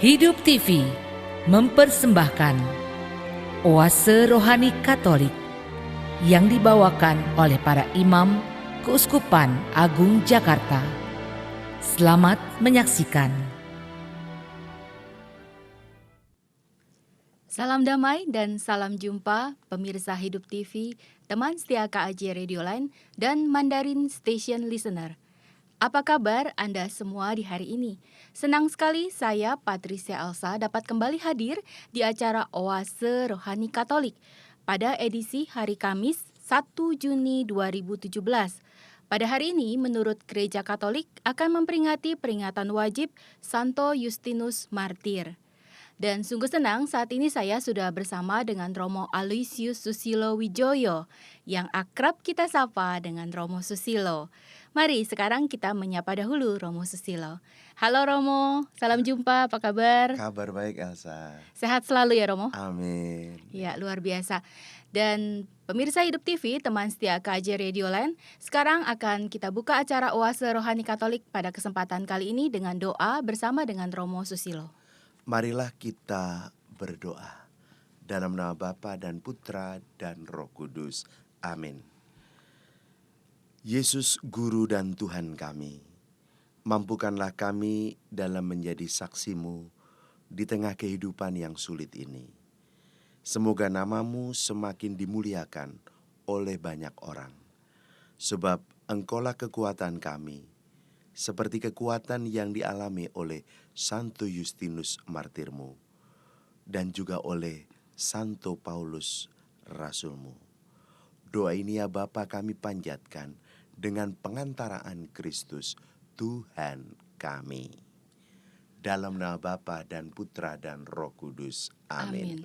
Hidup TV mempersembahkan Oase Rohani Katolik yang dibawakan oleh para imam Keuskupan Agung Jakarta. Selamat menyaksikan. Salam damai dan salam jumpa pemirsa Hidup TV, teman setia KAJ Radio Line, dan Mandarin Station Listener. Apa kabar Anda semua di hari ini? Senang sekali saya, Patricia Elsa, dapat kembali hadir di acara Oase Rohani Katolik pada edisi hari Kamis 1 Juni 2017. Pada hari ini, menurut Gereja Katolik akan memperingati peringatan wajib Santo Justinus Martir. Dan sungguh senang saat ini saya sudah bersama dengan Romo Aloysius Susilo Wijoyo yang akrab kita sapa dengan Romo Susilo. Mari sekarang kita menyapa dahulu Romo Susilo. Halo Romo, salam jumpa, apa kabar? Kabar baik Elsa. Sehat selalu ya Romo? Amin. Ya, luar biasa. Dan pemirsa Hidup TV, teman setia KAJ Radio Line, sekarang akan kita buka acara Oase Rohani Katolik pada kesempatan kali ini dengan doa bersama dengan Romo Susilo. Marilah kita berdoa dalam nama Bapa dan Putra dan Roh Kudus. Amin. Yesus, Guru dan Tuhan kami, mampukanlah kami dalam menjadi saksi-Mu di tengah kehidupan yang sulit ini. Semoga nama-Mu semakin dimuliakan oleh banyak orang, sebab Engkaulah kekuatan kami, seperti kekuatan yang dialami oleh Santo Justinus Martir-Mu, dan juga oleh Santo Paulus Rasul-Mu. Doa ini ya Bapa kami panjatkan dengan pengantaraan Kristus Tuhan kami. Dalam nama Bapa dan Putra dan Roh Kudus. Amin.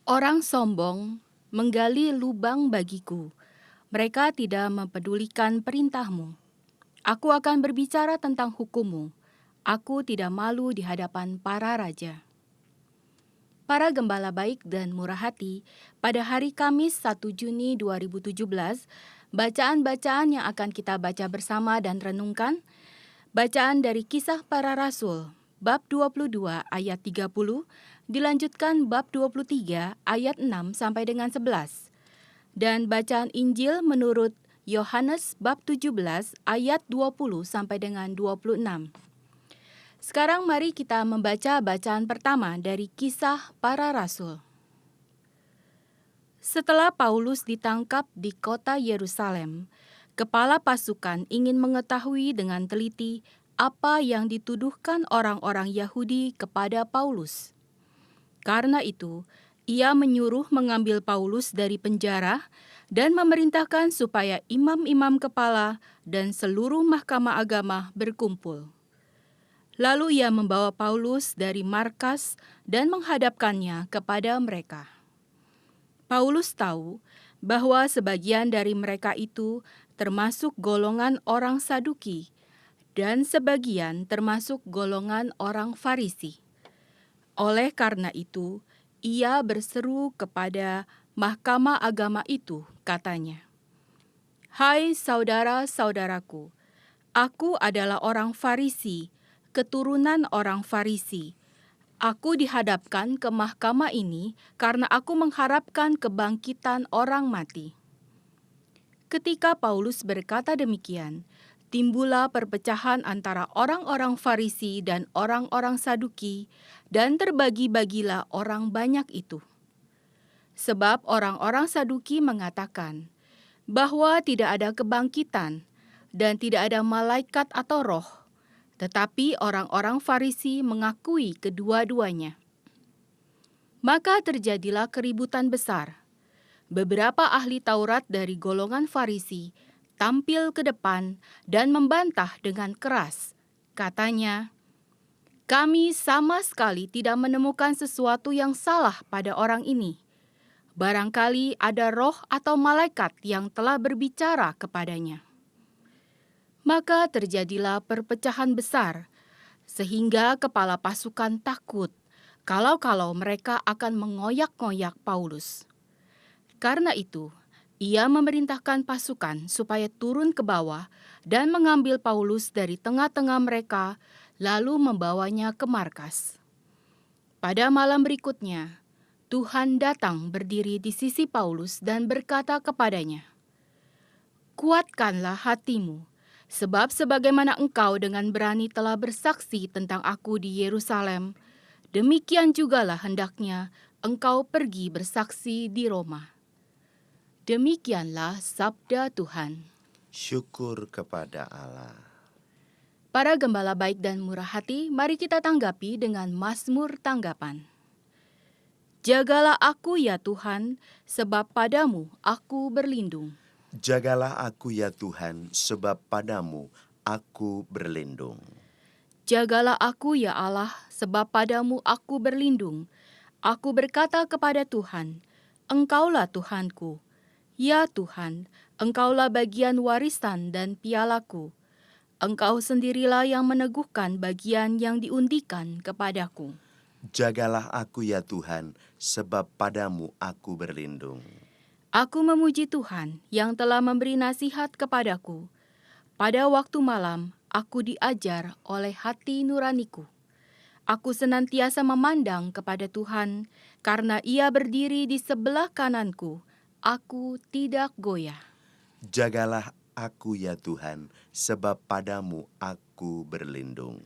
Orang sombong menggali lubang bagiku. Mereka tidak mempedulikan perintah-Mu. Aku akan berbicara tentang hukum-Mu. Aku tidak malu di hadapan para raja. Para gembala baik dan murah hati, pada hari Kamis 1 Juni 2017, bacaan-bacaan yang akan kita baca bersama dan renungkan, bacaan dari Kisah Para Rasul, bab 22 ayat 30, dilanjutkan bab 23 ayat 6 sampai dengan 11. Dan bacaan Injil menurut Yohanes bab 17 ayat 20 sampai dengan 26. Sekarang mari kita membaca bacaan pertama dari Kisah Para Rasul. Setelah Paulus ditangkap di kota Yerusalem, kepala pasukan ingin mengetahui dengan teliti apa yang dituduhkan orang-orang Yahudi kepada Paulus. Karena itu, ia menyuruh mengambil Paulus dari penjara dan memerintahkan supaya imam-imam kepala dan seluruh mahkamah agama berkumpul. Lalu ia membawa Paulus dari markas dan menghadapkannya kepada mereka. Paulus tahu bahwa sebagian dari mereka itu termasuk golongan orang Saduki dan sebagian termasuk golongan orang Farisi. Oleh karena itu, ia berseru kepada mahkamah agama itu, katanya, "Hai saudara-saudaraku, aku adalah orang Farisi, keturunan orang Farisi. Aku dihadapkan ke mahkamah ini karena aku mengharapkan kebangkitan orang mati." Ketika Paulus berkata demikian, timbullah perpecahan antara orang-orang Farisi dan orang-orang Saduki, dan terbagi-bagilah orang banyak itu. Sebab orang-orang Saduki mengatakan bahwa tidak ada kebangkitan dan tidak ada malaikat atau roh, tetapi orang-orang Farisi mengakui kedua-duanya. Maka terjadilah keributan besar. Beberapa ahli Taurat dari golongan Farisi tampil ke depan dan membantah dengan keras. Katanya, "Kami sama sekali tidak menemukan sesuatu yang salah pada orang ini. Barangkali ada roh atau malaikat yang telah berbicara kepadanya." Maka terjadilah perpecahan besar, sehingga kepala pasukan takut kalau mereka akan mengoyak-ngoyak Paulus. Karena itu, Ia memerintahkan pasukan supaya turun ke bawah dan mengambil Paulus dari tengah-tengah mereka, lalu membawanya ke markas. Pada malam berikutnya, Tuhan datang berdiri di sisi Paulus dan berkata kepadanya, "Kuatkanlah hatimu, sebab sebagaimana engkau dengan berani telah bersaksi tentang aku di Yerusalem, demikian jugalah hendaknya engkau pergi bersaksi di Roma." Demikianlah sabda Tuhan. Syukur kepada Allah. Para gembala baik dan murah hati, mari kita tanggapi dengan Mazmur tanggapan. Jagalah aku ya Tuhan, sebab padamu aku berlindung. Jagalah aku ya Tuhan, sebab padamu aku berlindung. Jagalah aku ya Allah, sebab padamu aku berlindung. Aku berkata kepada Tuhan, Engkaulah Tuhanku. Ya Tuhan, Engkaulah bagian warisan dan pialaku. Engkau sendirilah yang meneguhkan bagian yang diundikan kepadaku. Jagalah aku ya Tuhan, sebab padamu aku berlindung. Aku memuji Tuhan yang telah memberi nasihat kepadaku. Pada waktu malam, aku diajar oleh hati nuraniku. Aku senantiasa memandang kepada Tuhan, karena Ia berdiri di sebelah kananku. Aku tidak goyah. Jagalah aku ya Tuhan, sebab padamu aku berlindung.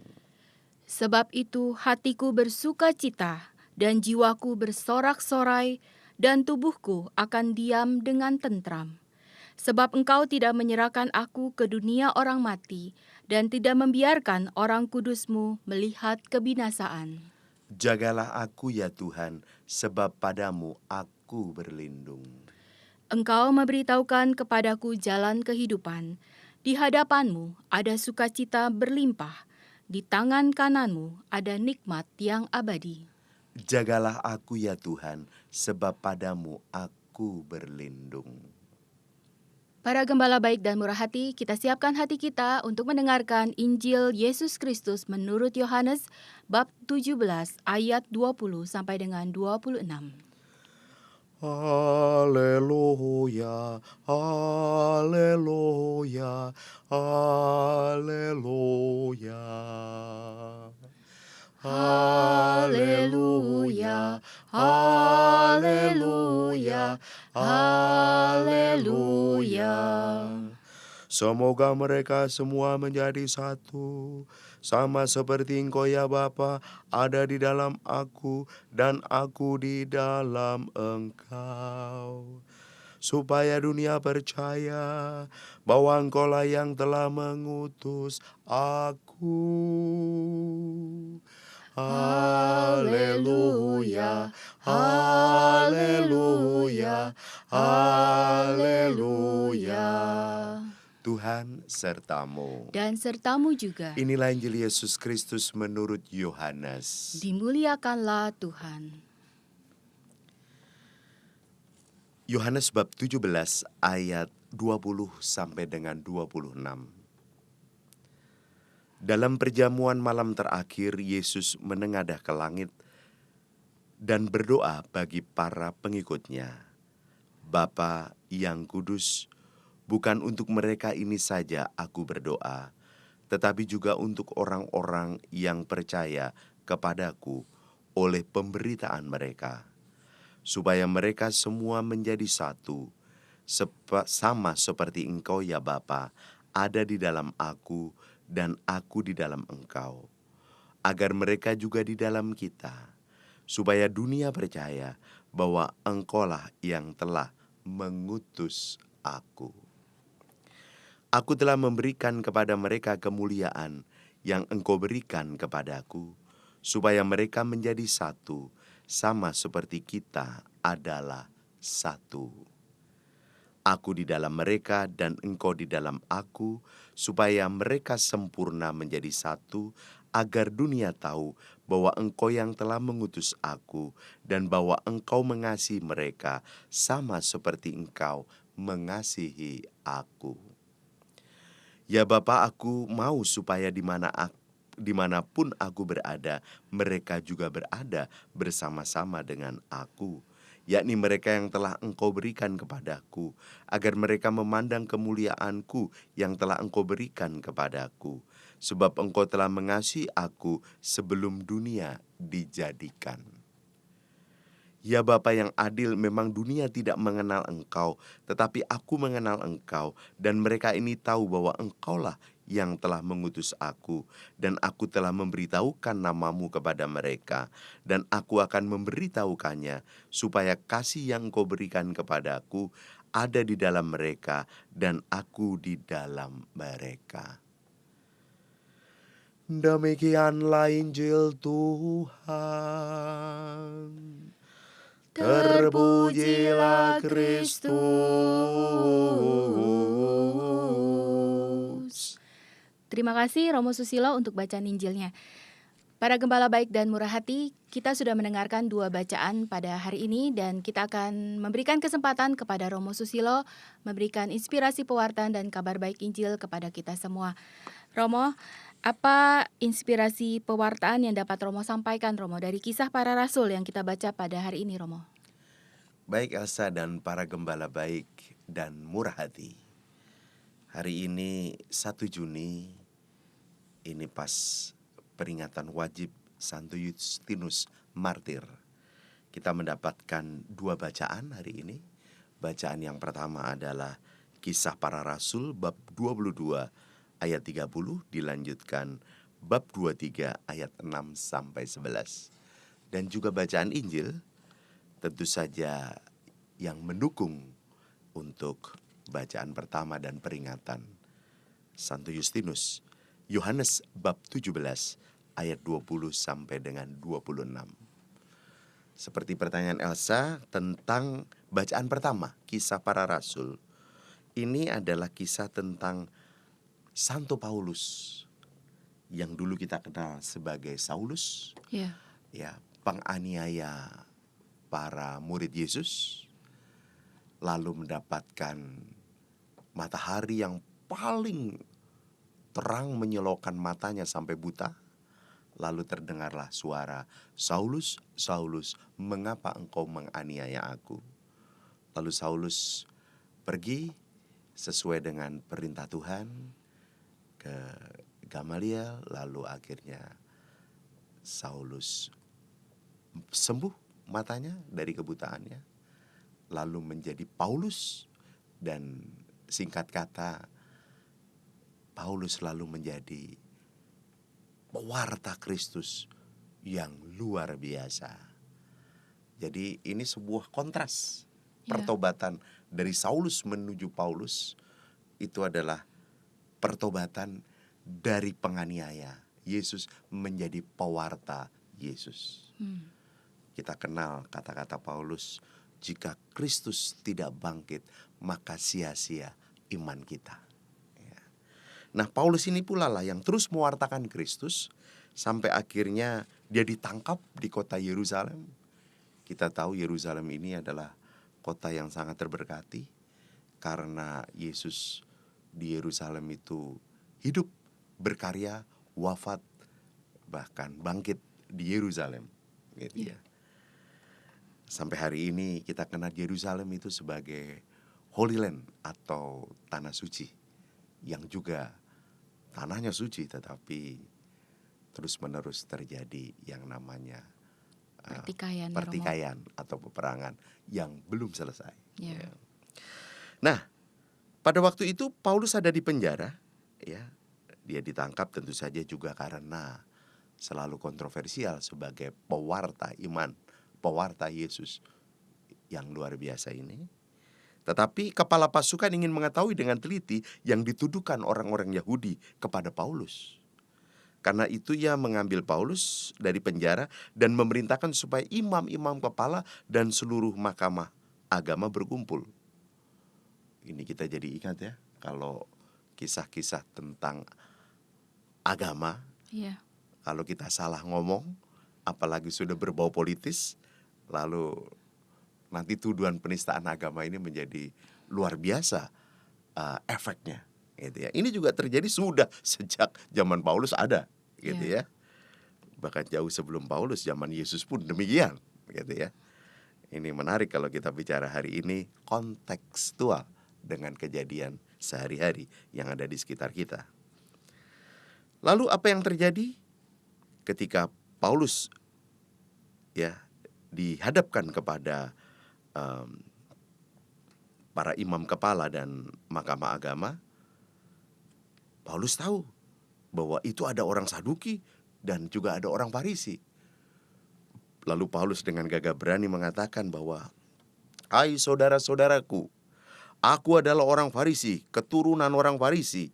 Sebab itu hatiku bersuka cita, dan jiwaku bersorak-sorai, dan tubuhku akan diam dengan tentram. Sebab Engkau tidak menyerahkan aku ke dunia orang mati, dan tidak membiarkan orang kudus-Mu melihat kebinasaan. Jagalah aku ya Tuhan, sebab padamu aku berlindung. Engkau memberitahukan kepadaku jalan kehidupan. Di hadapan-Mu ada sukacita berlimpah. Di tangan kanan-Mu ada nikmat yang abadi. Jagalah aku ya Tuhan, sebab padamu aku berlindung. Para gembala baik dan murah hati, kita siapkan hati kita untuk mendengarkan Injil Yesus Kristus menurut Yohanes bab 17 ayat 20 sampai dengan 26. Haleluya, haleluya, haleluya. Haleluya, haleluya, haleluya. Semoga mereka semua menjadi satu, sama seperti Engkau ya Bapa ada di dalam aku dan aku di dalam Engkau. Supaya dunia percaya bahwa Engkaulah yang telah mengutus aku. Haleluya, haleluya, haleluya. Tuhan sertamu. Dan sertamu juga. Inilah Injil Yesus Kristus menurut Yohanes. Dimuliakanlah Tuhan. Yohanes bab 17 ayat 20 sampai dengan 26. Dalam perjamuan malam terakhir, Yesus menengadah ke langit dan berdoa bagi para pengikutnya. Bapa yang kudus, bukan untuk mereka ini saja aku berdoa, tetapi juga untuk orang-orang yang percaya kepadaku oleh pemberitaan mereka, supaya mereka semua menjadi satu, sama seperti Engkau ya Bapa ada di dalam aku dan aku di dalam Engkau, agar mereka juga di dalam kita, supaya dunia percaya bahwa Engkaulah yang telah mengutus aku. Aku telah memberikan kepada mereka kemuliaan yang Engkau berikan kepadaku, supaya mereka menjadi satu, sama seperti kita adalah satu. Aku di dalam mereka dan Engkau di dalam aku, supaya mereka sempurna menjadi satu, agar dunia tahu bahwa Engkau yang telah mengutus aku, dan bahwa Engkau mengasihi mereka sama seperti Engkau mengasihi aku. Ya Bapa, aku mau supaya dimanapun aku berada, mereka juga berada bersama-sama dengan aku, yakni mereka yang telah Engkau berikan kepadaku, agar mereka memandang kemuliaanku yang telah Engkau berikan kepadaku, sebab Engkau telah mengasihi aku sebelum dunia dijadikan. Ya Bapa yang adil, memang dunia tidak mengenal Engkau, tetapi aku mengenal Engkau, dan mereka ini tahu bahwa Engkaulah yang telah mengutus aku, dan aku telah memberitahukan namamu kepada mereka, dan aku akan memberitahukannya, supaya kasih yang Engkau berikan kepadaku ada di dalam mereka, dan aku di dalam mereka. Demikianlah Injil Tuhan. Terpujilah Kristus. Terima kasih Romo Susilo untuk bacaan Injilnya. Para gembala baik dan murah hati, kita sudah mendengarkan 2 bacaan pada hari ini dan kita akan memberikan kesempatan kepada Romo Susilo memberikan inspirasi pewartaan dan kabar baik Injil kepada kita semua. Romo, apa inspirasi pewartaan yang dapat Romo sampaikan, Romo, dari kisah para rasul yang kita baca pada hari ini, Romo? Baik Elsa dan para gembala baik dan murah hati. Hari ini 1 Juni, ini pas peringatan wajib Santo Justinus Martir. Kita mendapatkan 2 bacaan hari ini. Bacaan yang pertama adalah Kisah Para Rasul bab 22 ayat 30, dilanjutkan bab 23 ayat 6 sampai 11. Dan juga bacaan Injil tentu saja yang mendukung untuk bacaan pertama dan peringatan Santo Justinus, Yohanes bab 17 ayat 20 sampai dengan 26. Seperti pertanyaan Elsa tentang bacaan pertama, Kisah Para Rasul. Ini adalah kisah tentang Santo Paulus yang dulu kita kenal sebagai Saulus, ya, penganiaya para murid Yesus, lalu mendapatkan matahari yang paling terang menyilaukan matanya sampai buta. Lalu terdengarlah suara, "Saulus, Saulus, mengapa engkau menganiaya aku?" Lalu Saulus pergi sesuai dengan perintah Tuhan ke Gamaliel, lalu akhirnya Saulus sembuh matanya dari kebutaannya, lalu menjadi Paulus, dan singkat kata Paulus lalu menjadi pewarta Kristus yang luar biasa. Jadi ini sebuah kontras. Pertobatan dari Saulus menuju Paulus itu adalah pertobatan dari penganiaya Yesus menjadi pewarta Yesus. Kita kenal kata-kata Paulus, jika Kristus tidak bangkit, maka sia-sia iman kita. Nah, Paulus ini pula lah yang terus mewartakan Kristus sampai akhirnya dia ditangkap di kota Yerusalem. Kita tahu Yerusalem ini adalah kota yang sangat terberkati karena Yesus di Yerusalem itu hidup, berkarya, wafat, bahkan bangkit di Yerusalem, gitu ya. Sampai hari ini kita kenal Yerusalem itu sebagai Holy Land atau tanah suci, yang juga tanahnya suci tetapi terus-menerus terjadi yang namanya pertikaian atau peperangan yang belum selesai. Ya. Nah, pada waktu itu Paulus ada di penjara, ya. Dia ditangkap tentu saja juga karena selalu kontroversial sebagai pewarta iman, pewarta Yesus yang luar biasa ini. Tetapi kepala pasukan ingin mengetahui dengan teliti yang dituduhkan orang-orang Yahudi kepada Paulus. Karena itu ia mengambil Paulus dari penjara dan memerintahkan supaya imam-imam kepala dan seluruh mahkamah agama berkumpul. Ini kita jadi ingat ya, kalau kisah-kisah tentang agama, kalau kita salah ngomong, apalagi sudah berbau politis, lalu nanti tuduhan penistaan agama ini menjadi luar biasa efeknya, gitu ya. Ini juga terjadi sudah sejak zaman Paulus ada, gitu ya. Bahkan jauh sebelum Paulus, zaman Yesus pun demikian, gitu ya. Ini menarik kalau kita bicara hari ini kontekstual dengan kejadian sehari-hari yang ada di sekitar kita. Lalu apa yang terjadi ketika Paulus dihadapkan kepada para imam kepala dan mahkamah agama? Paulus tahu bahwa itu ada orang Saduki dan juga ada orang Farisi. Lalu Paulus dengan gagah berani mengatakan bahwa, "Hai saudara-saudaraku, aku adalah orang Farisi, keturunan orang Farisi.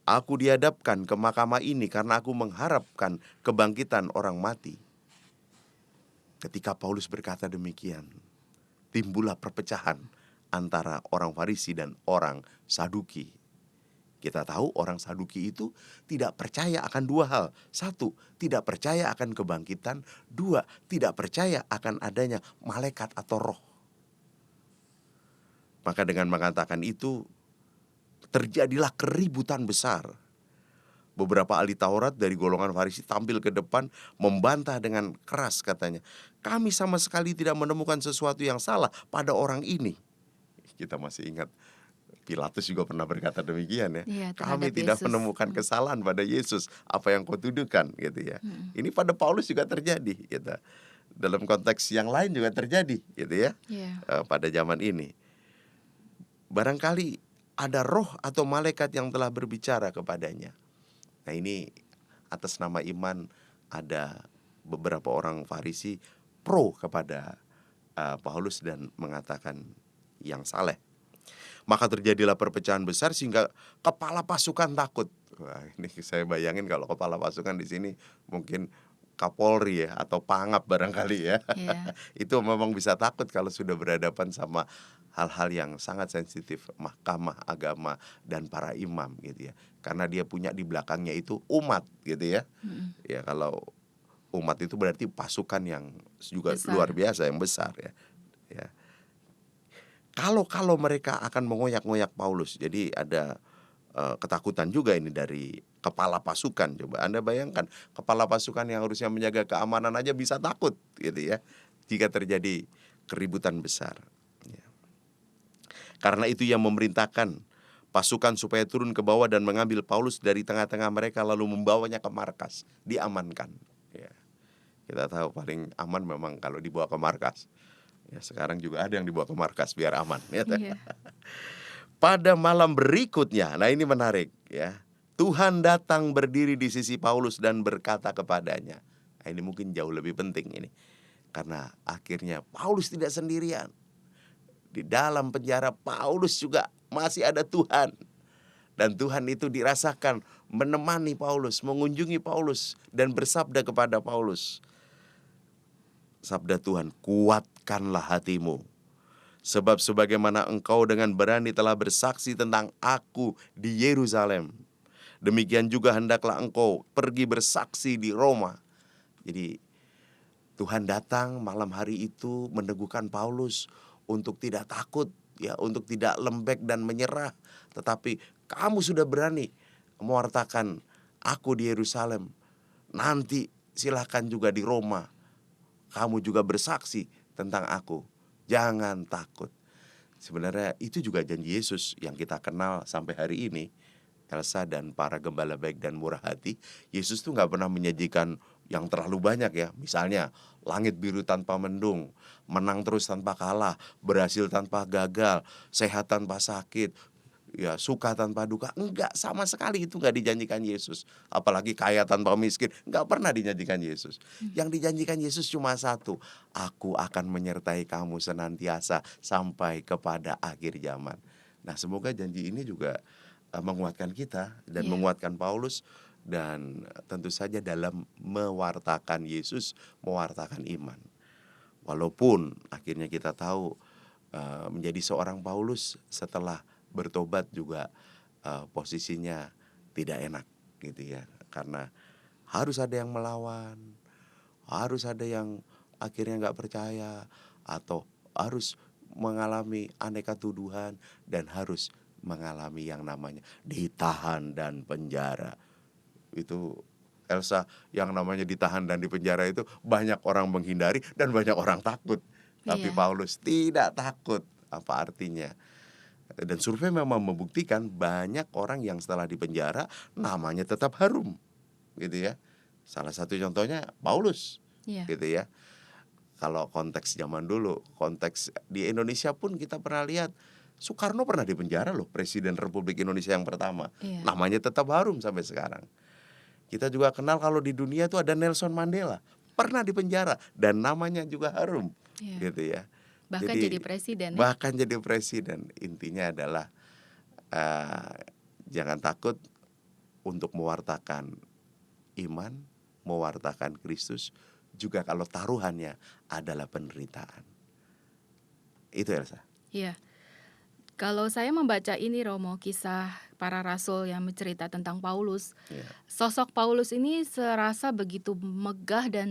Aku dihadapkan ke mahkamah ini karena aku mengharapkan kebangkitan orang mati." Ketika Paulus berkata demikian, timbullah perpecahan antara orang Farisi dan orang Saduki. Kita tahu orang Saduki itu tidak percaya akan dua hal. Satu, tidak percaya akan kebangkitan. Dua, tidak percaya akan adanya malaikat atau roh. Maka dengan mengatakan itu, terjadilah keributan besar. Beberapa ahli Taurat dari golongan Farisi tampil ke depan membantah dengan keras, katanya, "Kami sama sekali tidak menemukan sesuatu yang salah pada orang ini." Kita masih ingat Pilatus juga pernah berkata demikian ya. Iya, Kami terhadap tidak Yesus. menemukan kesalahan pada Yesus, apa yang kau tuduhkan gitu ya. Ini pada Paulus juga terjadi gitu. Dalam konteks yang lain juga terjadi gitu ya. Iya. Pada zaman ini. Barangkali ada roh atau malaikat yang telah berbicara kepadanya. Nah, ini atas nama iman ada beberapa orang Farisi pro kepada Paulus dan mengatakan yang saleh. Maka terjadilah perpecahan besar sehingga kepala pasukan takut. Wah, ini saya bayangin kalau kepala pasukan di sini mungkin Kapolri ya atau Pangap barangkali ya. Iya. Itu memang bisa takut kalau sudah berhadapan sama hal-hal yang sangat sensitif, mahkamah agama dan para imam gitu ya. Karena dia punya di belakangnya itu umat gitu ya. Ya, kalau umat itu berarti pasukan yang juga Besar. luar biasa, yang besar ya. Ya. Kalau mereka akan mengoyak-ngoyak Paulus, jadi ada ketakutan juga ini dari kepala pasukan. Coba Anda bayangkan, kepala pasukan yang harusnya menjaga keamanan aja bisa takut gitu ya, jika terjadi keributan besar. Ya. Karena itu ia memerintahkan pasukan supaya turun ke bawah dan mengambil Paulus dari tengah-tengah mereka lalu membawanya ke markas, diamankan. Ya. Kita tahu paling aman memang kalau dibawa ke markas. Ya, sekarang juga ada yang dibawa ke markas biar aman. Ya. Iya. Pada malam berikutnya, nah ini menarik ya. Tuhan datang berdiri di sisi Paulus dan berkata kepadanya. Nah, ini mungkin jauh lebih penting ini. Karena akhirnya Paulus tidak sendirian. Di dalam penjara Paulus juga masih ada Tuhan. Dan Tuhan itu dirasakan menemani Paulus, mengunjungi Paulus dan bersabda kepada Paulus. Sabda Tuhan, kuatkanlah hatimu. Sebab sebagaimana engkau dengan berani telah bersaksi tentang aku di Yerusalem, demikian juga hendaklah engkau pergi bersaksi di Roma. Jadi Tuhan datang malam hari itu meneguhkan Paulus untuk tidak takut, ya, untuk tidak lembek dan menyerah. Tetapi kamu sudah berani mewartakan aku di Yerusalem. Nanti silahkan juga di Roma. Kamu juga bersaksi tentang aku. Jangan takut. Sebenarnya itu juga janji Yesus yang kita kenal sampai hari ini. Elsa dan para gembala baik dan murah hati, Yesus tuh gak pernah menyajikan yang terlalu banyak ya. Misalnya langit biru tanpa mendung, menang terus tanpa kalah, berhasil tanpa gagal, sehat tanpa sakit, ya suka tanpa duka. Enggak, sama sekali itu gak dijanjikan Yesus. Apalagi kaya tanpa miskin, gak pernah dijanjikan Yesus. Yang dijanjikan Yesus cuma satu, aku akan menyertai kamu senantiasa sampai kepada akhir zaman. Nah, semoga janji ini juga menguatkan kita dan menguatkan Paulus, dan tentu saja dalam mewartakan Yesus, mewartakan iman. Walaupun akhirnya kita tahu menjadi seorang Paulus setelah bertobat juga posisinya tidak enak gitu ya. Karena harus ada yang melawan, harus ada yang akhirnya gak percaya, atau harus mengalami aneka tuduhan, dan harus mengalami yang namanya ditahan dan penjara. Itu Elsa, yang namanya ditahan dan dipenjara itu banyak orang menghindari dan banyak orang takut. Tapi Iya. Paulus tidak takut. Apa artinya? Dan survei memang membuktikan banyak orang yang setelah dipenjara namanya tetap harum, gitu ya. Salah satu contohnya Paulus, Iya. gitu ya. Kalau konteks zaman dulu, konteks di Indonesia pun kita pernah lihat Soekarno pernah dipenjara loh, Presiden Republik Indonesia yang pertama. Iya. Namanya tetap harum sampai sekarang. Kita juga kenal kalau di dunia itu ada Nelson Mandela, pernah dipenjara dan namanya juga harum, Iya. gitu ya. Bahkan jadi Jadi presiden ya. bahkan jadi presiden. Intinya adalah jangan takut untuk mewartakan iman, mewartakan Kristus, juga kalau taruhannya adalah penderitaan. Itu Elsa. Iya. Kalau saya membaca ini Romo, kisah para rasul yang mencerita tentang Paulus, Ya. sosok Paulus ini serasa begitu megah dan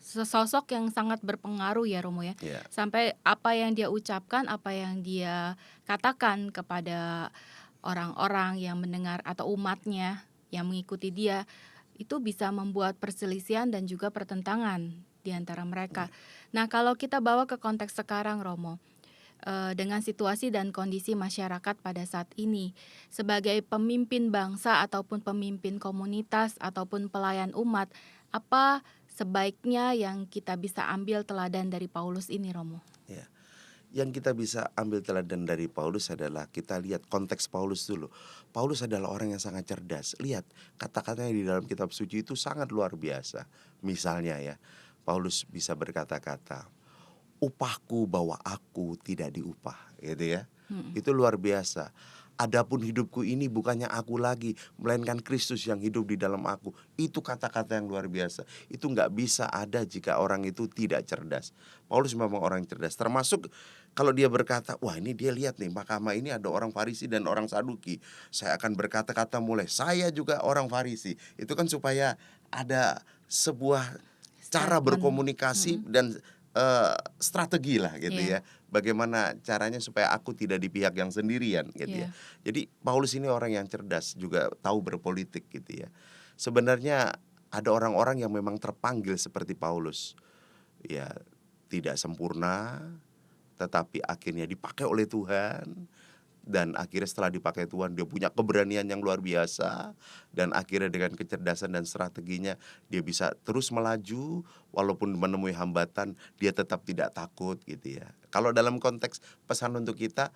sosok yang sangat berpengaruh ya Romo ya. Ya. Sampai apa yang dia ucapkan, apa yang dia katakan kepada orang-orang yang mendengar atau umatnya yang mengikuti dia, itu bisa membuat perselisihan dan juga pertentangan di antara mereka. Nah, kalau kita bawa ke konteks sekarang Romo, dengan situasi dan kondisi masyarakat pada saat ini, sebagai pemimpin bangsa ataupun pemimpin komunitas ataupun pelayan umat, apa sebaiknya yang kita bisa ambil teladan dari Paulus ini Romo? Ya. Yang kita bisa ambil teladan dari Paulus adalah kita lihat konteks Paulus dulu. Paulus adalah orang yang sangat cerdas. Lihat kata-katanya di dalam kitab suci itu sangat luar biasa. Misalnya ya, Paulus bisa berkata-kata, upahku bahwa aku tidak diupah, gitu ya. Itu luar biasa. Adapun hidupku ini bukannya aku lagi, melainkan Kristus yang hidup di dalam aku. Itu kata-kata yang luar biasa. Itu nggak bisa ada jika orang itu tidak cerdas. Paulus memang orang yang cerdas. Termasuk kalau dia berkata, wah ini dia lihat nih, mahkamah ini ada orang Farisi dan orang Saduki. Saya akan berkata-kata mulai, saya juga orang Farisi. Itu kan supaya ada sebuah cara Statement. berkomunikasi dan strategi lah gitu Iya. ya. Bagaimana caranya supaya aku tidak di pihak yang sendirian gitu ya. Iya. Jadi Paulus ini orang yang cerdas, juga tahu berpolitik gitu ya. Sebenarnya ada orang-orang yang memang terpanggil seperti Paulus. Ya, tidak sempurna, tetapi akhirnya dipakai oleh Tuhan. Dan akhirnya setelah dipakai Tuhan, dia punya keberanian yang luar biasa. Dan akhirnya dengan kecerdasan dan strateginya, dia bisa terus melaju. Walaupun menemui hambatan, dia tetap tidak takut gitu ya. Kalau dalam konteks pesan untuk kita,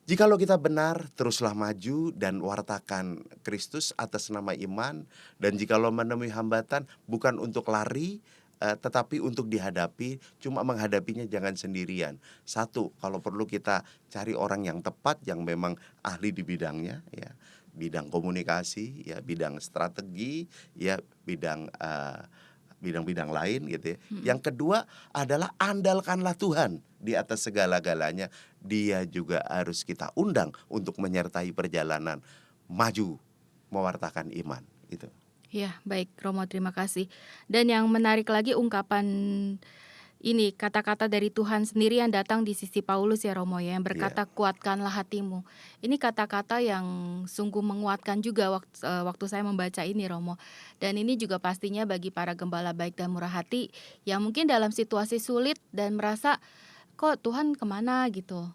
jikalau kita benar, teruslah maju dan wartakan Kristus atas nama iman. Dan jikalau menemui hambatan, bukan untuk lari, tetapi untuk dihadapi. Cuma menghadapinya jangan sendirian. Satu, kalau perlu kita cari orang yang tepat, yang memang ahli di bidangnya ya, bidang komunikasi ya, bidang strategi ya, bidang-bidang lain gitu ya. Yang kedua adalah andalkanlah Tuhan di atas segala-galanya. Dia juga harus kita undang untuk menyertai perjalanan maju mewartakan iman itu. Ya, baik Romo, terima kasih. Dan yang menarik lagi ungkapan ini, kata-kata dari Tuhan sendiri yang datang di sisi Paulus ya Romo ya, yang berkata kuatkanlah hatimu. Ini kata-kata yang sungguh menguatkan juga waktu saya membaca ini Romo. Dan ini juga pastinya bagi para gembala baik dan murah hati yang mungkin dalam situasi sulit dan merasa kok Tuhan kemana gitu.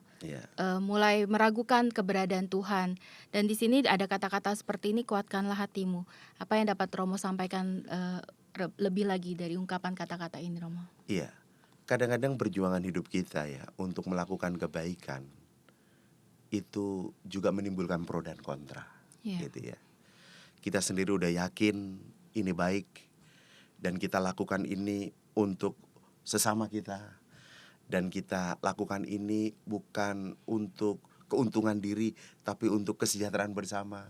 Mulai meragukan keberadaan Tuhan. Dan di sini ada kata-kata seperti ini, kuatkanlah hatimu. Apa yang dapat Romo sampaikan lebih lagi dari ungkapan kata-kata ini Romo? Iya, kadang-kadang perjuangan hidup kita ya untuk melakukan kebaikan itu juga menimbulkan pro dan kontra, gitu ya. Kita sendiri udah yakin ini baik dan kita lakukan ini untuk sesama kita. Dan kita lakukan ini bukan untuk keuntungan diri, tapi untuk kesejahteraan bersama.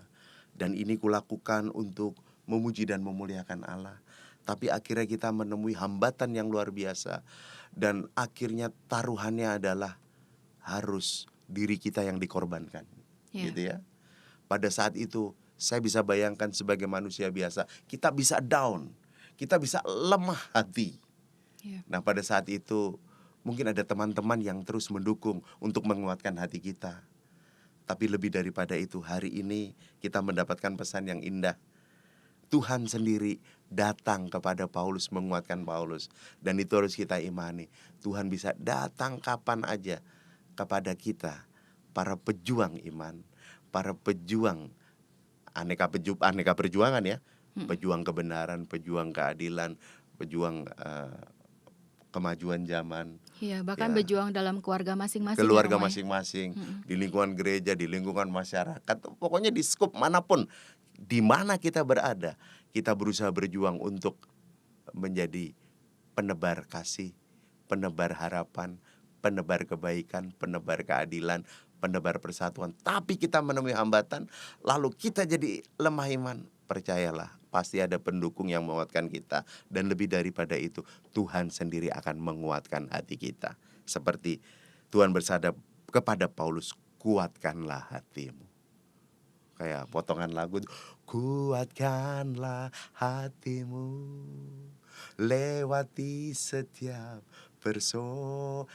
Dan ini kulakukan untuk memuji dan memuliakan Allah. Tapi akhirnya kita menemui hambatan yang luar biasa. Dan akhirnya taruhannya adalah harus diri kita yang dikorbankan. Gitu ya. Pada saat itu saya bisa bayangkan sebagai manusia biasa, kita bisa down, kita bisa lemah hati. Nah pada saat itu mungkin ada teman-teman yang terus mendukung untuk menguatkan hati kita. Tapi lebih daripada itu, hari ini kita mendapatkan pesan yang indah. Tuhan sendiri datang kepada Paulus, menguatkan Paulus. Dan itu harus kita imani. Tuhan bisa datang kapan aja kepada kita, para pejuang iman, para pejuang aneka perjuangan ya. Pejuang kebenaran, pejuang keadilan, pejuang kemajuan zaman. Ya, bahkan Ya, berjuang dalam keluarga masing-masing ya, keluarga Romo ya. masing-masing, di lingkungan gereja, di lingkungan masyarakat, pokoknya di skup manapun, di mana kita berada, kita berusaha berjuang untuk menjadi penebar kasih, penebar harapan, penebar kebaikan, penebar keadilan, penebar persatuan. Tapi kita menemui hambatan, lalu kita jadi lemah iman. Percayalah, pasti ada pendukung yang menguatkan kita. Dan lebih daripada itu, Tuhan sendiri akan menguatkan hati kita. Seperti Tuhan bersabda kepada Paulus, kuatkanlah hatimu. Kayak potongan lagu, kuatkanlah hatimu, lewati setiap persoalan.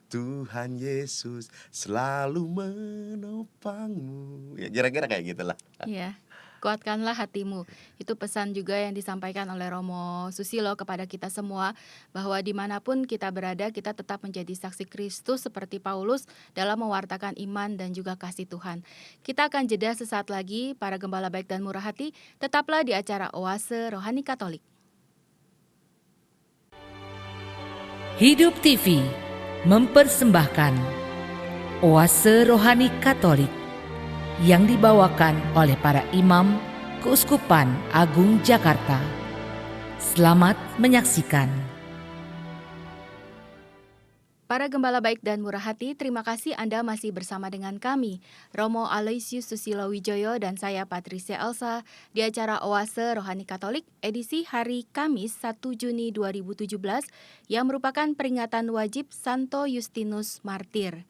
Tuhan Yesus selalu menopangmu. Ya kira-kira kayak gitulah. Iya, kuatkanlah hatimu. Itu pesan juga yang disampaikan oleh Romo Susilo kepada kita semua, bahwa dimanapun kita berada, kita tetap menjadi saksi Kristus seperti Paulus dalam mewartakan iman dan juga kasih Tuhan. Kita akan jeda sesaat lagi, para gembala baik dan murah hati, tetaplah di acara Oase Rohani Katolik. Hidup TV mempersembahkan Oase Rohani Katolik yang dibawakan oleh para imam Keuskupan Agung Jakarta. Selamat menyaksikan. Para gembala baik dan murah hati, terima kasih Anda masih bersama dengan kami, Romo Aloysius Susilo Wijoyo dan saya Patricia Elsa di acara Oase Rohani Katolik edisi hari Kamis 1 Juni 2017 yang merupakan peringatan wajib Santo Justinus Martir.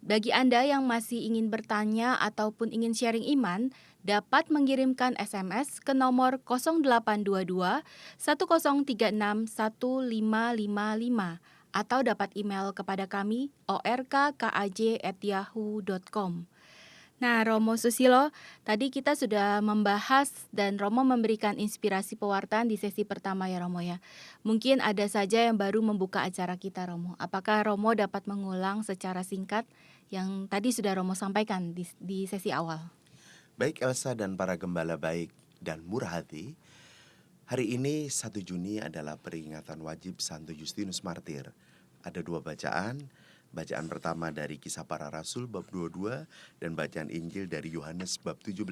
Bagi Anda yang masih ingin bertanya ataupun ingin sharing iman, dapat mengirimkan SMS ke nomor 0822 1036 1555 atau dapat email kepada kami orkkaj@yahoo.com. Nah, Romo Susilo, tadi kita sudah membahas dan Romo memberikan inspirasi pewartaan di sesi pertama ya Romo ya. Mungkin ada saja yang baru membuka acara kita Romo. Apakah Romo dapat mengulang secara singkat yang tadi sudah Romo sampaikan di sesi awal? Baik Elsa dan para gembala baik dan murah hati, hari ini 1 Juni adalah peringatan wajib Santo Justinus Martir. Ada 2 bacaan. Bacaan pertama dari Kisah Para Rasul bab 22 dan bacaan Injil dari Yohanes bab 17.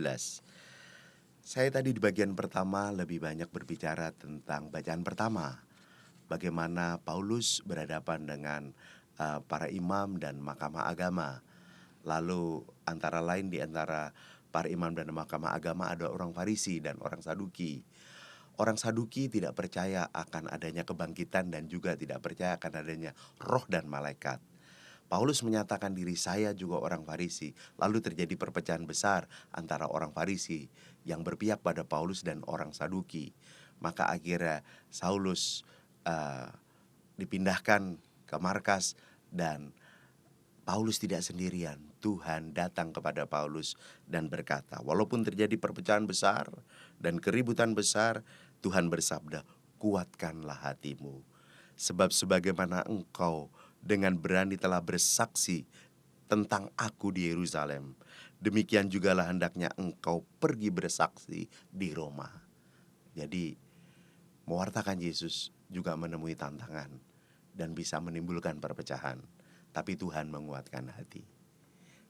Saya tadi di bagian pertama lebih banyak berbicara tentang bacaan pertama. Bagaimana Paulus berhadapan dengan para imam dan mahkamah agama. Lalu antara lain di antara para imam dan mahkamah agama ada orang Farisi dan orang Saduki. Orang Saduki tidak percaya akan adanya kebangkitan dan juga tidak percaya akan adanya roh dan malaikat. Paulus menyatakan diri saya juga orang Farisi. Lalu terjadi perpecahan besar antara orang Farisi yang berpihak pada Paulus dan orang Saduki. Maka akhirnya Saulus dipindahkan ke markas dan Paulus tidak sendirian. Tuhan datang kepada Paulus dan berkata, walaupun terjadi perpecahan besar dan keributan besar, Tuhan bersabda, kuatkanlah hatimu. Sebab sebagaimana engkau dengan berani telah bersaksi tentang aku di Yerusalem, demikian jugalah hendaknya engkau pergi bersaksi di Roma. Jadi mewartakan Yesus juga menemui tantangan dan bisa menimbulkan perpecahan. Tapi Tuhan menguatkan hati.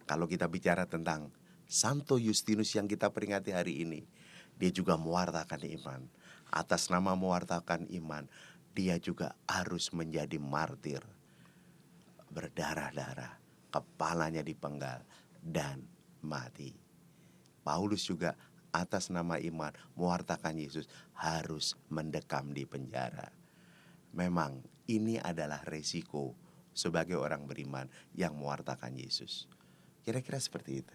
Kalau kita bicara tentang Santo Justinus yang kita peringati hari ini, dia juga mewartakan iman. Atas nama mewartakan iman, dia juga harus menjadi martir. Berdarah-darah, kepalanya dipenggal dan mati. Paulus juga atas nama iman mewartakan Yesus harus mendekam di penjara. Memang ini adalah resiko sebagai orang beriman yang mewartakan Yesus. Kira-kira seperti itu.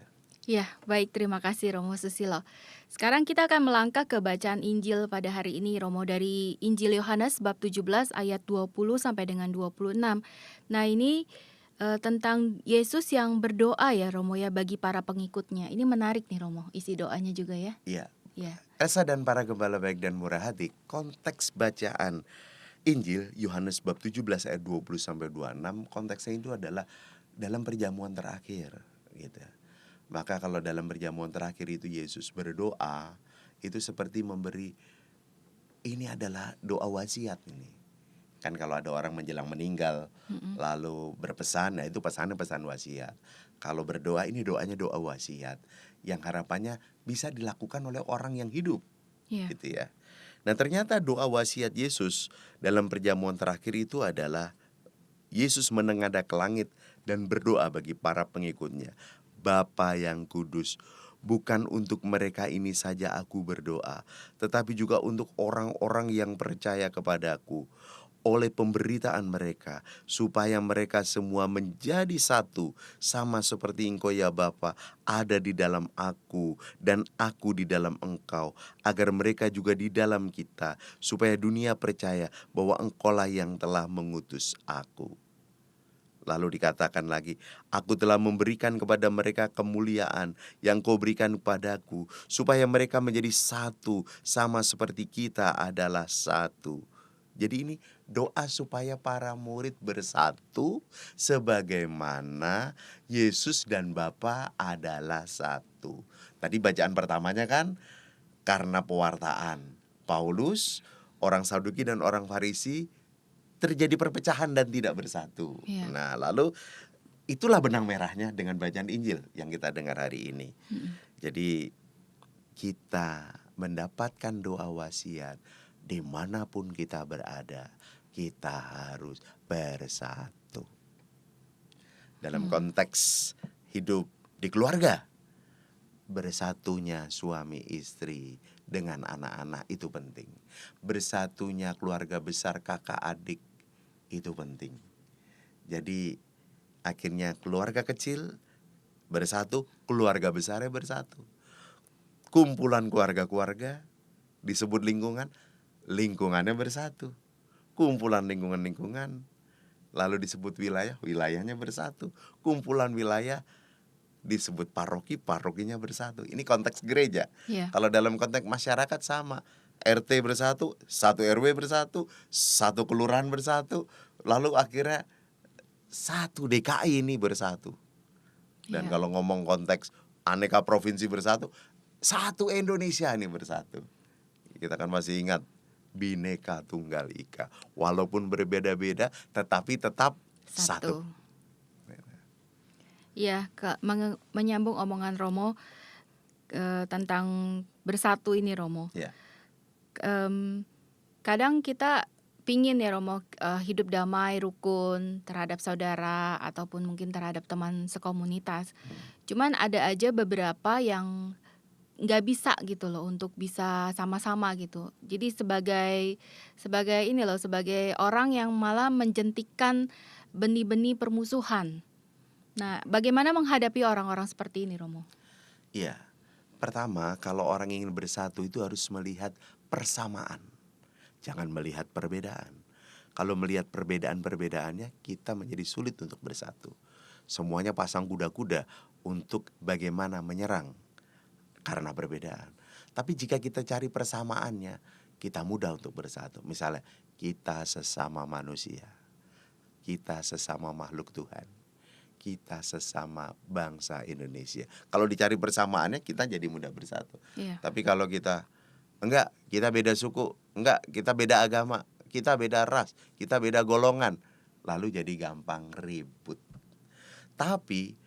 Ya, baik, terima kasih Romo Susilo. Sekarang kita akan melangkah ke bacaan Injil pada hari ini Romo, dari Injil Yohanes bab 17 ayat 20 sampai dengan 26. Nah, ini tentang Yesus yang berdoa ya Romo ya bagi para pengikutnya. Ini menarik nih Romo, isi doanya juga ya. Iya, Ya. Esa dan para gembala baik dan murah hati, konteks bacaan Injil Yohanes bab 17 ayat 20 sampai 26, konteksnya itu adalah dalam perjamuan terakhir gitu. Maka kalau dalam perjamuan terakhir itu Yesus berdoa, itu seperti memberi, ini adalah doa wasiat ini. Kan kalau ada orang menjelang meninggal lalu berpesan, nah itu pesannya pesan wasiat. Kalau berdoa, ini doanya doa wasiat yang harapannya bisa dilakukan oleh orang yang hidup. Ya. Gitu ya. Nah ternyata doa wasiat Yesus dalam perjamuan terakhir itu adalah Yesus menengadah ke langit dan berdoa bagi para pengikutnya. Bapa yang kudus, bukan untuk mereka ini saja aku berdoa, tetapi juga untuk orang-orang yang percaya kepadaku oleh pemberitaan mereka, supaya mereka semua menjadi satu, sama seperti Engkau ya Bapa ada di dalam aku dan aku di dalam Engkau, agar mereka juga di dalam kita, supaya dunia percaya bahwa Engkaulah yang telah mengutus aku. Lalu dikatakan lagi, aku telah memberikan kepada mereka kemuliaan yang kau berikan kepadaku, supaya mereka menjadi satu, sama seperti kita adalah satu. Jadi ini doa supaya para murid bersatu sebagaimana Yesus dan Bapa adalah satu. Tadi bacaan pertamanya kan karena pewartaan Paulus, orang Saduki dan orang Farisi terjadi perpecahan dan tidak bersatu. Ya. Nah, lalu itulah benang merahnya dengan bacaan Injil yang kita dengar hari ini. Jadi kita mendapatkan doa wasiat dimanapun kita berada, kita harus bersatu. Dalam konteks hidup di keluarga, bersatunya suami istri dengan anak-anak itu penting. Bersatunya keluarga besar kakak adik itu penting. Jadi akhirnya keluarga kecil bersatu, keluarga besarnya bersatu. Kumpulan keluarga-keluarga disebut lingkungan, lingkungannya bersatu. Kumpulan lingkungan-lingkungan lalu disebut wilayah, wilayahnya bersatu. Kumpulan wilayah disebut paroki, parokinya bersatu. Ini konteks gereja. Ya. Kalau dalam konteks masyarakat sama, RT bersatu, satu RW bersatu, satu kelurahan bersatu, lalu akhirnya satu DKI ini bersatu. Dan Ya. kalau ngomong konteks aneka provinsi bersatu, satu Indonesia ini bersatu. Kita kan masih ingat Bhinneka Tunggal Ika, walaupun berbeda-beda tetapi tetap satu. Ya, menyambung omongan Romo tentang bersatu ini, Romo. Ya. Kadang kita pingin ya Romo hidup damai, rukun terhadap saudara ataupun mungkin terhadap teman sekomunitas. Cuman ada aja beberapa yang nggak bisa gitu loh untuk bisa sama-sama gitu. Jadi sebagai ini loh, sebagai orang yang malah menjentikkan benih-benih permusuhan. Nah, bagaimana menghadapi orang-orang seperti ini, Romo? Iya. Pertama, kalau orang ingin bersatu itu harus melihat persamaan. Jangan melihat perbedaan. Kalau melihat perbedaan-perbedaannya, kita menjadi sulit untuk bersatu. Semuanya pasang kuda-kuda untuk bagaimana menyerang karena perbedaan. Tapi jika kita cari persamaannya, kita mudah untuk bersatu. Misalnya, kita sesama manusia, kita sesama makhluk Tuhan, kita sesama bangsa Indonesia. Kalau dicari persamaannya, kita jadi mudah bersatu. Iya. Tapi kalau kita enggak, kita beda suku, enggak, kita beda agama, kita beda ras, kita beda golongan, lalu jadi gampang ribut. Tapi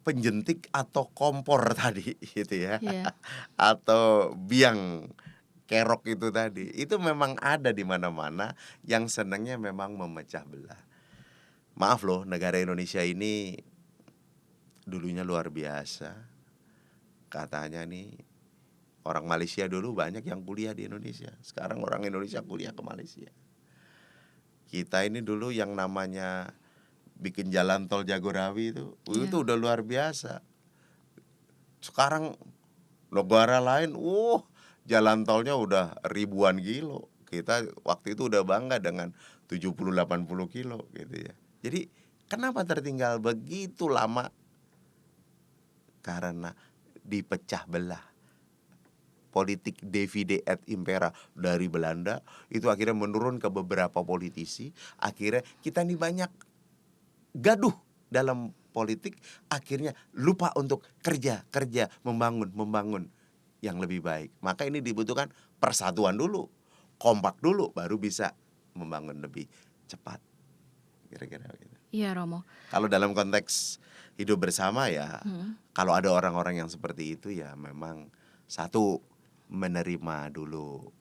penjentik atau kompor tadi gitu ya, Iya. atau biang kerok itu tadi, itu memang ada di mana-mana yang senangnya memang memecah belah. Maaf loh, negara Indonesia ini dulunya luar biasa. Katanya nih, orang Malaysia dulu banyak yang kuliah di Indonesia. Sekarang orang Indonesia kuliah ke Malaysia. Kita ini dulu yang namanya bikin jalan tol Jagorawi itu udah luar biasa. Sekarang negara lain, jalan tolnya udah ribuan kilo. Kita waktu itu udah bangga dengan 70-80 kilo gitu ya. Jadi kenapa tertinggal begitu lama? Karena dipecah belah. politik divide et impera dari Belanda itu akhirnya menurun ke beberapa politisi. Akhirnya kita nih banyak gaduh dalam politik, akhirnya lupa untuk kerja, membangun yang lebih baik. Maka ini dibutuhkan persatuan dulu, kompak dulu, baru bisa membangun lebih cepat. Kira-kira begitu. Iya, Romo. Kalau dalam konteks hidup bersama ya, Hmm. kalau ada orang-orang yang seperti itu ya memang satu, menerima dulu.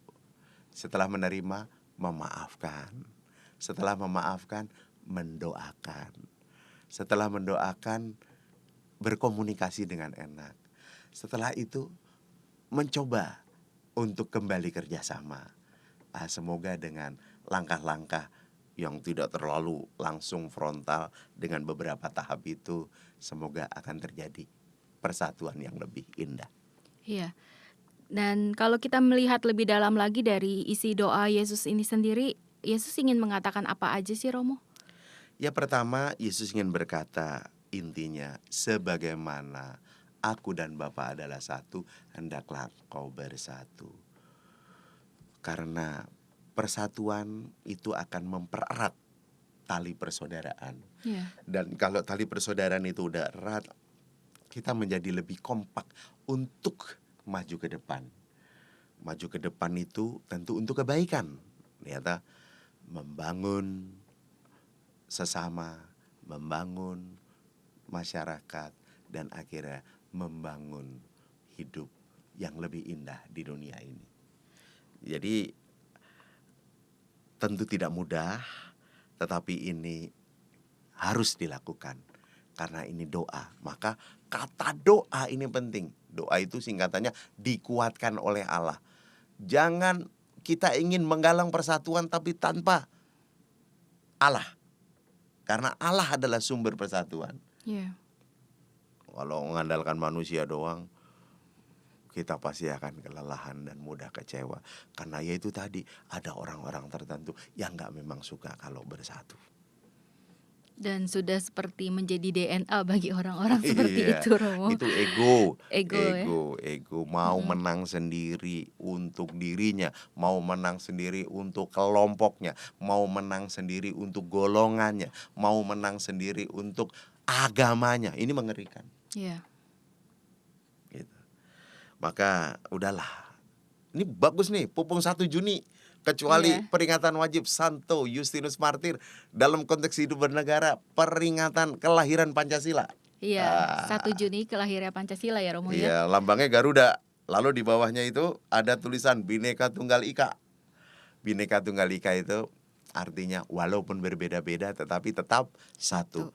Setelah menerima, memaafkan. Setelah memaafkan, mendoakan. Setelah mendoakan, berkomunikasi dengan enak. Setelah itu, mencoba untuk kembali kerjasama. Semoga dengan langkah-langkah yang tidak terlalu langsung frontal, dengan beberapa tahap itu, semoga akan terjadi persatuan yang lebih indah. Iya. Dan kalau kita melihat lebih dalam lagi dari isi doa Yesus ini sendiri, Yesus ingin mengatakan apa aja sih, Romo? Ya, pertama, Yesus ingin berkata, intinya, sebagaimana aku dan Bapa adalah satu, hendaklah kau bersatu. Karena persatuan itu akan mempererat tali persaudaraan. Iya. Dan kalau tali persaudaraan itu udah erat, kita menjadi lebih kompak untuk maju ke depan. Maju ke depan itu tentu untuk kebaikan. Ternyata membangun sesama, membangun masyarakat, dan akhirnya membangun hidup yang lebih indah di dunia ini. Jadi tentu tidak mudah, tetapi ini harus dilakukan karena ini doa. Maka kata doa ini penting. Doa itu singkatannya dikuatkan oleh Allah. Jangan kita ingin menggalang persatuan tapi tanpa Allah. Karena Allah adalah sumber persatuan. Iya. Kalau mengandalkan manusia doang, kita pasti akan kelelahan dan mudah kecewa. Karena ya itu tadi, ada orang-orang tertentu yang gak memang suka kalau bersatu. Dan sudah seperti menjadi DNA bagi orang-orang seperti Iya, itu, Romo. itu ego. Ego ya. Mau menang sendiri untuk dirinya, mau menang sendiri untuk kelompoknya, mau menang sendiri untuk golongannya, mau menang sendiri untuk agamanya. Ini mengerikan. Iya. Gitu. Maka udahlah. Ini bagus nih, Pupung 1 Juni. Kecuali Iya. peringatan wajib Santo Justinus Martir, dalam konteks hidup bernegara, peringatan kelahiran Pancasila. Iya, 1 Juni kelahiran Pancasila ya, Romo ya. Iya, lambangnya Garuda. Lalu di bawahnya itu ada tulisan Bhinneka Tunggal Ika. Bhinneka Tunggal Ika itu artinya walaupun berbeda-beda tetapi tetap satu.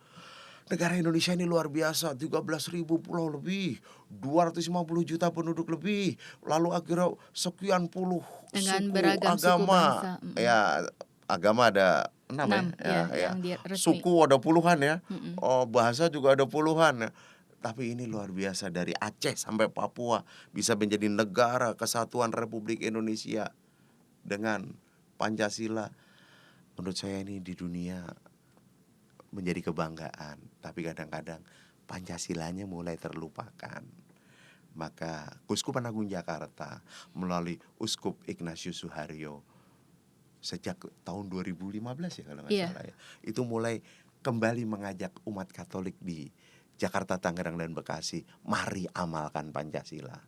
Negara Indonesia ini luar biasa, 13.000 pulau lebih, 250 juta penduduk lebih, lalu akhirnya sekian puluh Dengan suku, beragam suku agama. bangsa. Ya, agama ada 6 ya. Yang resmi. Suku ada puluhan ya. Mm-mm. Bahasa juga ada puluhan ya. Tapi ini luar biasa, dari Aceh sampai Papua bisa menjadi negara kesatuan Republik Indonesia dengan Pancasila. Menurut saya ini di dunia menjadi kebanggaan, tapi kadang-kadang Pancasilanya mulai terlupakan. Maka Keuskupan Agung Jakarta melalui Uskup Ignatius Suharyo sejak tahun 2015 ya kalau nggak salah ya, itu mulai kembali mengajak umat Katolik di Jakarta, Tangerang, dan Bekasi, mari amalkan Pancasila.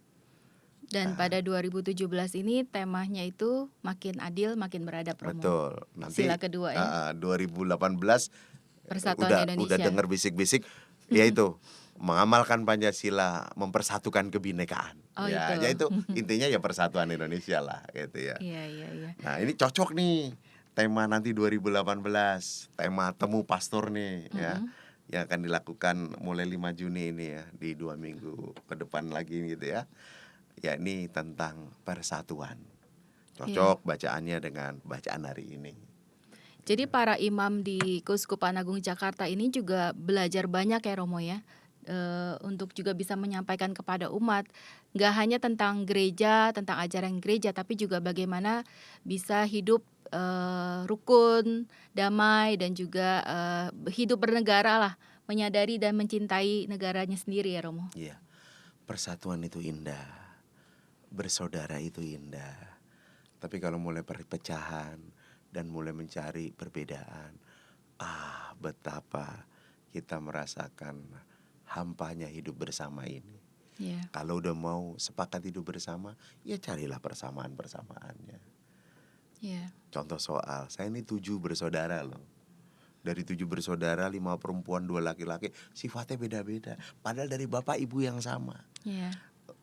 Dan pada 2017 ini temanya itu makin adil, makin beradab, Romo. Betul. Nanti Sila kedua ya. 2018 Persatuan Indonesia. udah dengar bisik-bisik, yaitu mengamalkan Pancasila, mempersatukan kebinekaan. Oh, ya, itu. ya itu intinya ya persatuan Indonesia lah, gitu ya. Iya. Nah, ini cocok nih tema nanti 2018, tema temu pastor nih ya, yang akan dilakukan mulai 5 Juni ini ya, di 2 minggu ke depan lagi gitu ya. Ya, ini tentang persatuan. Cocok bacaannya dengan bacaan hari ini. Jadi para imam di Keuskupan Agung Jakarta ini juga belajar banyak ya, Romo ya, untuk juga bisa menyampaikan kepada umat, nggak hanya tentang gereja, tentang ajaran gereja, tapi juga bagaimana bisa hidup rukun, damai, dan juga hidup bernegara lah, menyadari dan mencintai negaranya sendiri ya, Romo. Iya, persatuan itu indah. bersaudara itu indah. Tapi kalau mulai perpecahan dan mulai mencari perbedaan, betapa kita merasakan hampanya hidup bersama ini. Ya. Kalau udah mau sepakat hidup bersama, ya carilah persamaan-persamaannya. Ya. Contoh soal, saya ini 7 bersaudara loh. Dari 7 bersaudara, 5 perempuan, 2 laki-laki, sifatnya beda-beda. Padahal dari bapak ibu yang sama. Ya.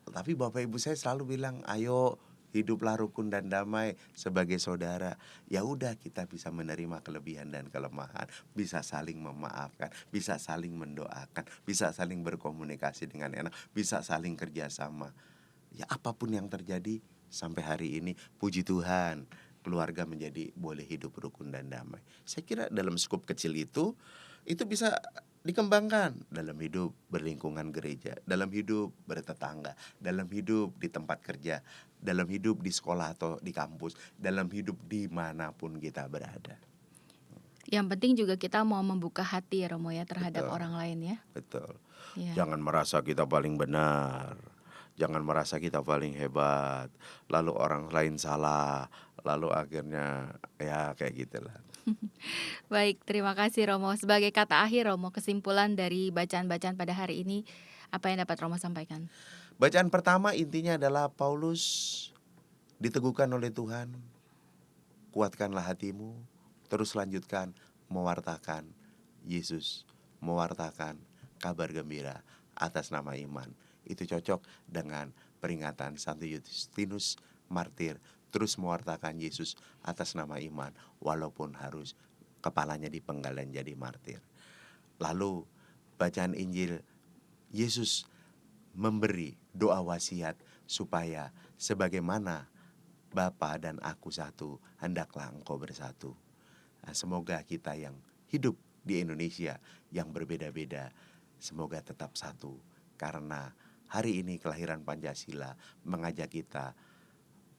Tapi bapak ibu saya selalu bilang, ayo hiduplah rukun dan damai sebagai saudara. Ya udah, kita bisa menerima kelebihan dan kelemahan, bisa saling memaafkan, bisa saling mendoakan, bisa saling berkomunikasi dengan enak, bisa saling kerjasama. Ya apapun yang terjadi sampai hari ini, puji Tuhan, keluarga menjadi boleh hidup rukun dan damai. Saya kira dalam skup kecil itu bisa dikembangkan dalam hidup berlingkungan gereja, dalam hidup bertetangga, dalam hidup di tempat kerja, dalam hidup di sekolah atau di kampus, dalam hidup dimanapun kita berada. Yang penting juga kita mau membuka hati ya Romo ya terhadap Betul. orang lain ya. Betul. Ya. Jangan merasa kita paling benar, jangan merasa kita paling hebat, lalu orang lain salah, lalu akhirnya ya kayak gitulah. Baik, terima kasih Romo. Sebagai kata akhir Romo, kesimpulan dari bacaan-bacaan pada hari ini, apa yang dapat Romo sampaikan? Bacaan pertama intinya adalah Paulus diteguhkan oleh Tuhan, kuatkanlah hatimu, terus lanjutkan mewartakan Yesus, mewartakan kabar gembira atas nama iman. Itu cocok dengan peringatan Santo Yustinus martir, terus mewartakan Yesus atas nama iman, walaupun harus kepalanya dipenggal dan jadi martir. Lalu bacaan Injil, Yesus memberi doa wasiat supaya sebagaimana Bapa dan aku satu, hendaklah engkau bersatu. Nah, semoga kita yang hidup di Indonesia yang berbeda-beda, semoga tetap satu. Karena hari ini kelahiran Pancasila mengajak kita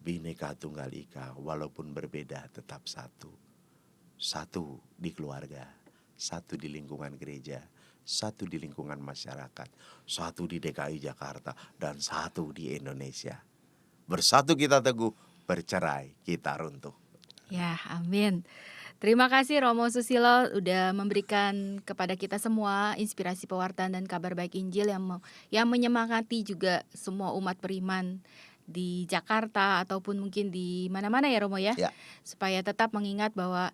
Bhinneka Tunggal Ika, walaupun berbeda tetap satu. Satu di keluarga, satu di lingkungan gereja, satu di lingkungan masyarakat, satu di DKI Jakarta, dan satu di Indonesia. Bersatu kita teguh, bercerai kita runtuh. Ya, amin. Terima kasih Romo Susilo udah memberikan kepada kita semua inspirasi pewartaan dan kabar baik Injil yang menyemangati juga semua umat beriman di Jakarta ataupun mungkin di mana-mana ya Romo ya. Supaya tetap mengingat bahwa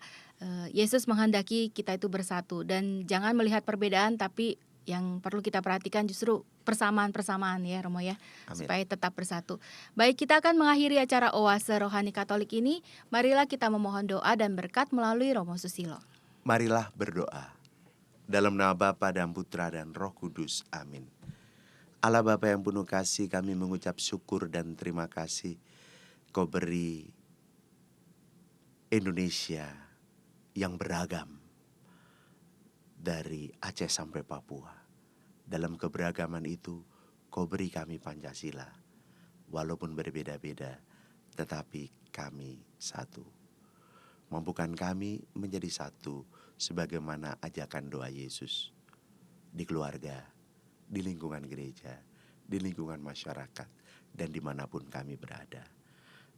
Yesus menghendaki kita itu bersatu dan jangan melihat perbedaan, tapi yang perlu kita perhatikan justru persamaan-persamaan ya Romo ya. Amin. Supaya tetap bersatu. Baik, kita akan mengakhiri acara Oase Rohani Katolik ini. Marilah kita memohon doa dan berkat melalui Romo Susilo. Marilah berdoa. Dalam nama Bapa dan Putra dan Roh Kudus. Amin. Allah Bapa yang penuh kasih, kami mengucap syukur dan terima kasih Kau beri Indonesia yang beragam dari Aceh sampai Papua. Dalam keberagaman itu Kau beri kami Pancasila. Walaupun berbeda-beda, tetapi kami satu. Mampukan kami menjadi satu sebagaimana ajakan doa Yesus. Di keluarga, di lingkungan gereja, di lingkungan masyarakat, dan dimanapun kami berada.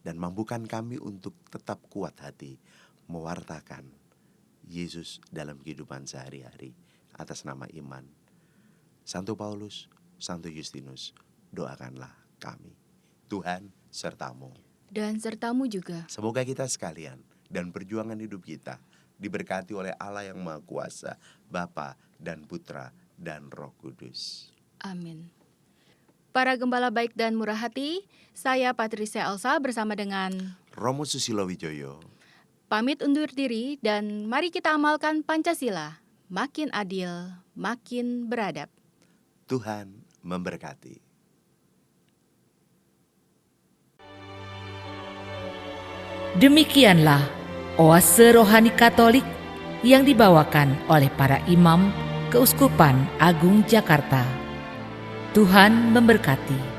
Dan mampukan kami untuk tetap kuat hati mewartakan Yesus dalam kehidupan sehari-hari atas nama iman. Santo Paulus, Santo Yustinus, doakanlah kami. Tuhan sertamu. Dan sertamu juga. Semoga kita sekalian dan perjuangan hidup kita diberkati oleh Allah yang Maha Kuasa, Bapa dan Putra dan Roh Kudus. Amin. Para gembala baik dan murah hati, saya Patricia Elsa bersama dengan Romo Susilo Wijoyo pamit undur diri dan mari kita amalkan Pancasila. Makin adil, makin beradab. Tuhan memberkati. Demikianlah Oase Rohani Katolik yang dibawakan oleh para imam Keuskupan Agung Jakarta. Tuhan memberkati.